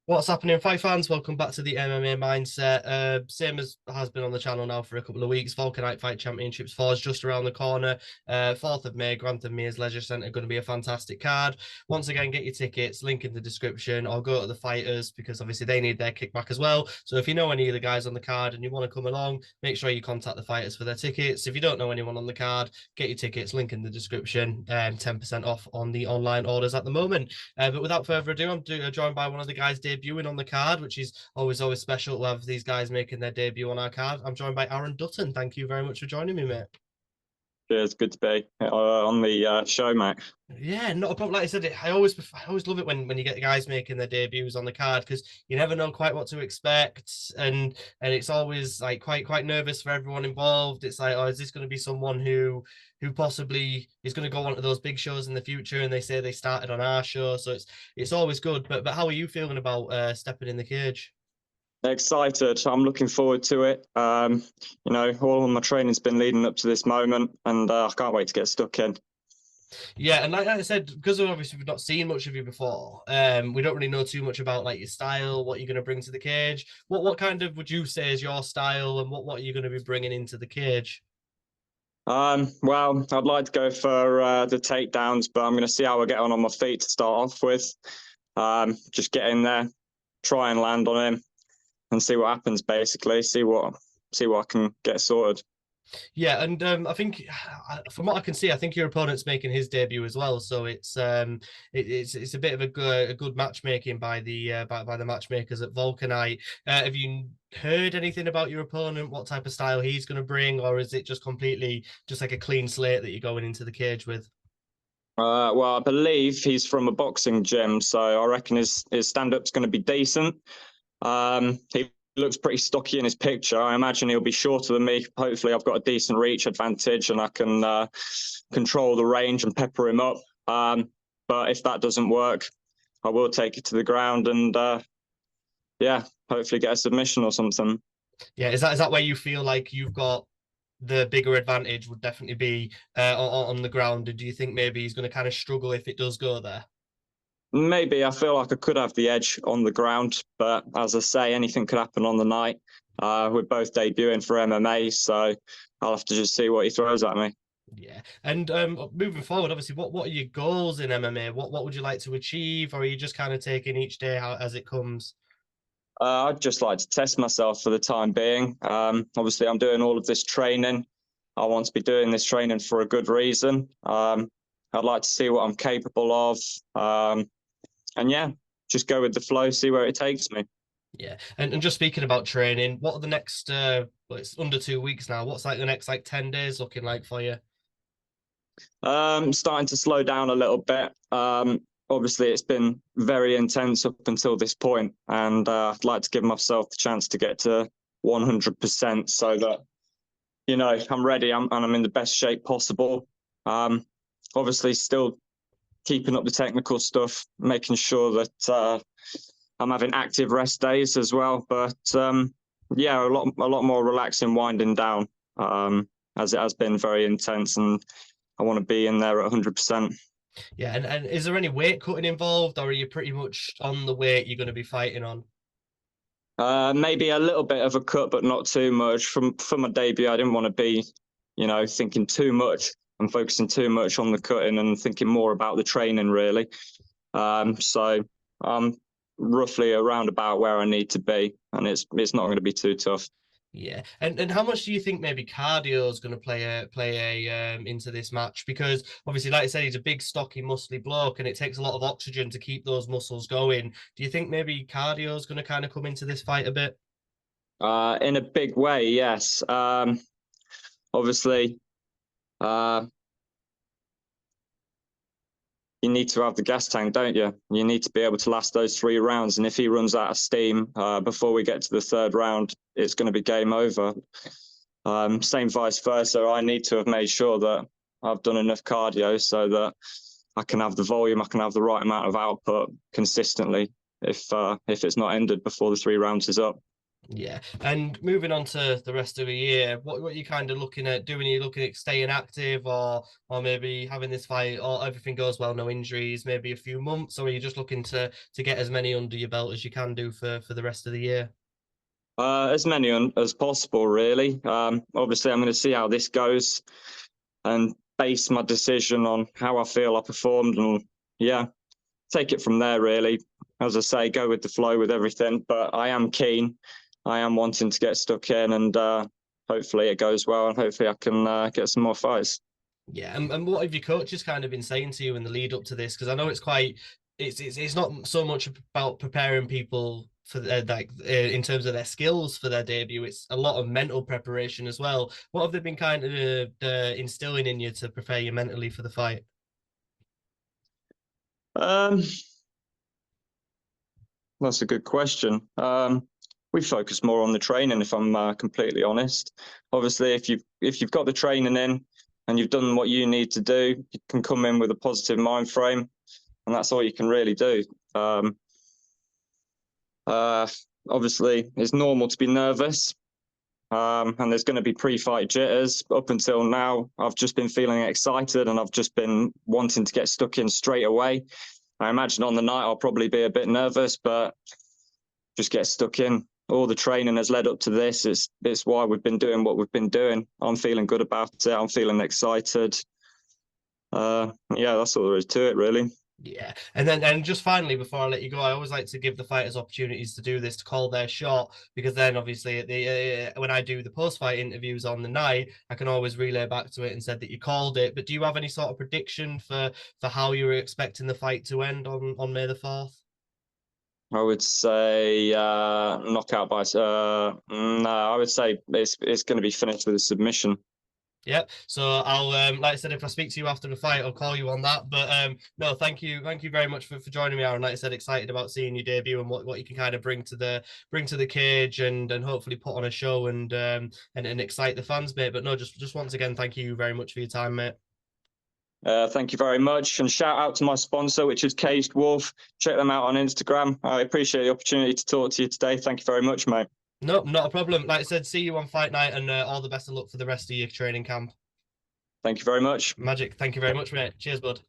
What's happening, fight fans? Welcome back to the MMA Mindset. Same as has been on the channel now for a couple of weeks. Wolkernite Fight Championships 4 is just around the corner. 4th of May, Grantham Mears Leisure Centre, going to be a fantastic card. Once again, get your tickets, link in the description, or go to the fighters because obviously they need their kickback as well. So if you know any of the guys on the card and you want to come along, make sure you contact the fighters for their tickets. If you don't know anyone on the card, get your tickets, link in the description, 10% off on the online orders at the moment. But without further ado, I'm joined by one of the guys debuting on the card, which is always special to have these guys making their debut on our card. I'm joined by Aaron Dutton. Thank you very much for joining me, mate. Cheers, good to be on the show, mate. Yeah, not a problem. Like I said, I always love it when you get guys making their debuts on the card because you never know quite what to expect, and it's always like quite nervous for everyone involved. It's like, oh, is this going to be someone who possibly is going to go on to those big shows in the future? And they say they started on our show, so it's always good. But how are you feeling about stepping in the cage? Excited. I'm looking forward to it. All of my training's been leading up to this moment, and I can't wait to get stuck in. Yeah, and like I said, because obviously we've not seen much of you before, we don't really know too much about like your style, what you're going to bring to the cage. What kind of would you say is your style, and what are you going to be bringing into the cage? Well, I'd like to go for the takedowns, but I'm going to see how I get on my feet to start off with. Just get in there, try and land on him, and see what happens. Basically, see what I can get sorted. Yeah, and I think from what I can see, I think your opponent's making his debut as well. So it's a bit of a good matchmaking by the matchmakers at Wolkernite. Have you heard anything about your opponent? What type of style he's going to bring, or is it just completely just like a clean slate that you're going into the cage with? Well, I believe he's from a boxing gym, so I reckon his stand-up's going to be decent. He looks pretty stocky in his picture. I imagine he'll be shorter than me. Hopefully, I've got a decent reach advantage and I can control the range and pepper him up. But if that doesn't work, I will take it to the ground and hopefully get a submission or something. Yeah, is that where you feel like you've got the bigger advantage? Would definitely be on the ground. Do you think maybe he's going to kind of struggle if it does go there? Maybe I feel like I could have the edge on the ground, but as I say, anything could happen on the night. We're both debuting for MMA, so I'll have to just see what he throws at me. Yeah, and moving forward, obviously, what are your goals in MMA? What would you like to achieve, or are you just kind of taking each day as it comes? I'd just like to test myself for the time being. Obviously, I'm doing all of this training. I want to be doing this training for a good reason. I'd like to see what I'm capable of. And yeah, just go with the flow, see where it takes me. Yeah, and just speaking about training, what are the next? Well, it's under 2 weeks now. What's like the next like 10 days looking like for you? Starting to slow down a little bit. Obviously, it's been very intense up until this point, and I'd like to give myself the chance to get to 100% so that I'm ready. And I'm in the best shape possible. Obviously, still keeping up the technical stuff, making sure that I'm having active rest days as well. But a lot more relaxing, winding down, as it has been very intense, and I want to be in there at 100%. Yeah, and is there any weight cutting involved, or are you pretty much on the weight you're going to be fighting on? Maybe a little bit of a cut, but not too much. For my debut, I didn't want to be, thinking too much and focusing too much on the cutting and thinking more about the training, really. So I'm roughly around about where I need to be, and it's not going to be too tough. Yeah, and how much do you think maybe cardio is going to play a into this match? Because obviously, like I said, he's a big, stocky, muscly bloke, and it takes a lot of oxygen to keep those muscles going. Do you think maybe cardio is going to kind of come into this fight a bit? In a big way, yes. Obviously, you need to have the gas tank, don't you? You need to be able to last those 3 rounds. And if he runs out of steam before we get to the 3rd round, it's going to be game over. Same vice versa. I need to have made sure that I've done enough cardio so that I can have the volume, I can have the right amount of output consistently if it's not ended before the 3 rounds is up. Yeah, and moving on to the rest of the year, what are you kind of looking at doing? Are you looking at staying active, or maybe having this fight, or everything goes well, no injuries, maybe a few months, or are you just looking to get as many under your belt as you can do for the rest of the year? As many as possible, really. Obviously, I'm going to see how this goes and base my decision on how I feel I performed, and yeah, take it from there, really. As I say, go with the flow with everything. But I am keen. I am wanting to get stuck in, and hopefully it goes well, and hopefully I can get some more fights. Yeah, and what have your coaches kind of been saying to you in the lead up to this? Because I know it's quite, it's not so much about preparing people for in terms of their skills for their debut. It's a lot of mental preparation as well. What have they been kind of instilling in you to prepare you mentally for the fight? Um, that's a good question. We focus more on the training, if I'm completely honest. Obviously, if you've got the training in and you've done what you need to do, you can come in with a positive mind frame, and that's all you can really do. Uh, Obviously, it's normal to be nervous, and there's going to be pre-fight jitters. Up until now, I've just been feeling excited, and I've just been wanting to get stuck in straight away. I imagine on the night I'll probably be a bit nervous, but just get stuck in. All the training has led up to this. It's why we've been doing what we've been doing. I'm feeling good about it. I'm feeling excited. Yeah, that's all there is to it, really. Yeah, and just finally, before I let you go, I always like to give the fighters opportunities to do this, to call their shot, because then obviously when I do the post-fight interviews on the night, I can always relay back to it and said that you called it. But do you have any sort of prediction for how you were expecting the fight to end on May the 4th? I would say knockout by. No, I would say it's going to be finished with a submission. Yep. So I'll like I said, if I speak to you after the fight, I'll call you on that. But no, thank you very much for joining me, Aaron. Like I said, excited about seeing your debut and what you can kind of bring to the cage and hopefully put on a show and excite the fans, mate. But no, just once again, thank you very much for your time, mate. Thank you very much, and shout out to my sponsor, which is Caged Wolf. Check them out on Instagram. I appreciate the opportunity to talk to you today. Thank you very much, mate. No, not a problem. Like I said, see you on fight night, and all the best of luck for the rest of your training camp. Thank you very much. Magic. Thank you very much, mate. Cheers, bud.